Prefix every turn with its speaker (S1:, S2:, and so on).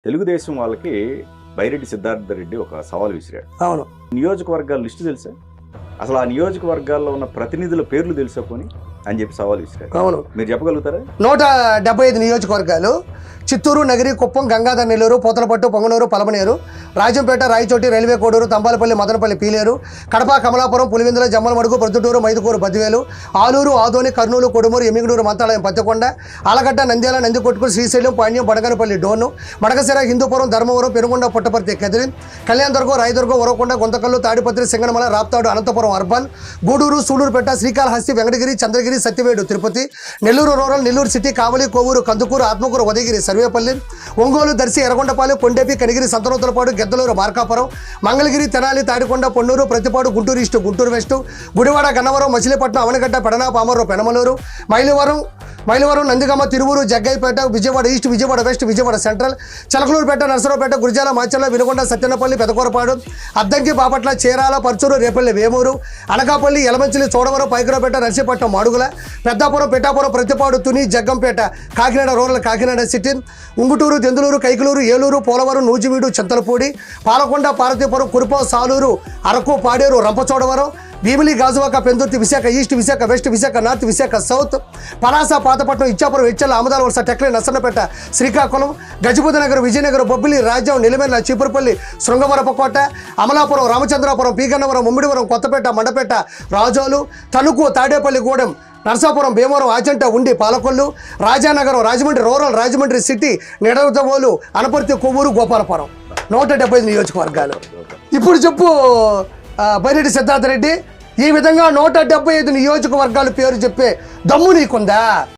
S1: తెలుగుదేశం వాళ్ళకి బైరెడ్డి సిద్ధార్థ రెడ్డి ఒక సవాల్ విసిరాడు.
S2: అవును.
S1: నియోజకవర్గాల లిస్టు తెలుసా? అసలు ఆ నియోజకవర్గాల్లో ఉన్న ప్రతినిధుల పేర్లు తెలుసా పోని అని చెప్పి సవాల్ విసిరాడు.
S2: అవును.
S1: మీరు చెప్పగలుగుతారా?
S2: 175 నియోజకవర్గాలు: Chittoor, Nagari, Kuppam, Gangadhara, Nellore, Puthalapattu, Punganur, Palamaner, Rajampet, Rayachoti, railway Koduru, Thamballapalle, Madanapalle, Pileru, Kadapa, Kamalapuram, Pulivendula, Jammalamadugu, Proddatur, Mydukur, Badvel, Alur, Adoni, Kurnool, Kodumur, Yemmiganur, Mantralayam, Pattikonda, Allagadda, Nandyal, Nandikotkur, Srisailam, Panyam, Banaganapalle, Dhone, Madakasira, Hindupur, Dharmavaram, Penukonda, Puttaparthi, Kadiri, Kalyandurg, Rayadurg, Uravakonda, Guntakal, Tadipatri, Singanamala, Raptadu, Anantapur urban, Gudur, Sullurpeta, Srikalahasti, Venkatagiri, Chandragiri, Satyavedu, Tirupati, Nellore rural, Nellore city, Kavali, Kovur, Kandukur, Atmakur, Udayagiri, Sarvepalli, Ongole, Darsi, Yerragondapalem, Kondapi, Kanigiri, Santhanuthalapadu, Giddalur, Markapur, Mangalagiri, Tenali, Tadikonda, Ponnur, Prathipadu, Guntur east, Guntur west, Gudivada, Gannavaram, Machilipatnam, Avanigadda, Pedana, Pamarru, Penamaluru, Mylavaram, Nandigama, Tiruvuru, Jaggayyapeta, Vijayawada east, Vijayawada west, Vijayawada central, Chilakaluripet, Narasaraopet, Gurazala, Macherla, Vinukonda, Sattenapalle, Pedakurapadu, Addanki, Bapatla, Chirala, Parchur, Repalle, Vemuru, Anakapalle, Yelamanchili, Chodavaram, Payakaraopeta, Narsipatnam, Madugula, Peddapuram, Pithapuram, Prathipadu, Tuni, Jaggampeta, Kakinada rural, Kakinada city, Unguturu, Denduluru, Kaikaluru, Eluru, Polavaram, Nuzvid, Chintalapudi, Palakonda, Parvathipuram, Kurupam, Salur, Araku, Paderu, Rampachodavaram, Bheemili, Gajuwaka, Pendurthi, Visakha east, Visakha west, Visakha north, Visakha south, Palasa, Pathapatnam, Ichchapuram, Etcherla, Amadalavalasa, Tekkali, Narasannapeta, Srikakulam, Gajapati Nagar, Vizianagaram, Bobbili, రాజ్యం, నిలమెర్ల, చీపురుపల్లి, శృంగవరపకోట, అమలాపురం, రామచంద్రాపురం, పీగన్నవరం, ముమ్మిడివరం, కొత్తపేట, మండపేట, రాజోలు, తణుకు, తాడేపల్లి గూడెం, నరసాపురం, భీమవరం, ఆచంట, ఉండి, పాలకొల్లు, రాజానగరం, రాజమండ్రి రూరల్, రాజమండ్రి సిటీ, నిడదవోలు, అనపర్తి, కొవ్వూరు, గోపాలపురం. 175 నియోజకవర్గాలు. ఇప్పుడు చెప్పు బైరెడ్డి సిద్ధార్థ రెడ్డి, ఈ విధంగా 175 నియోజకవర్గాల పేరు చెప్పే దమ్ము నీకుందా?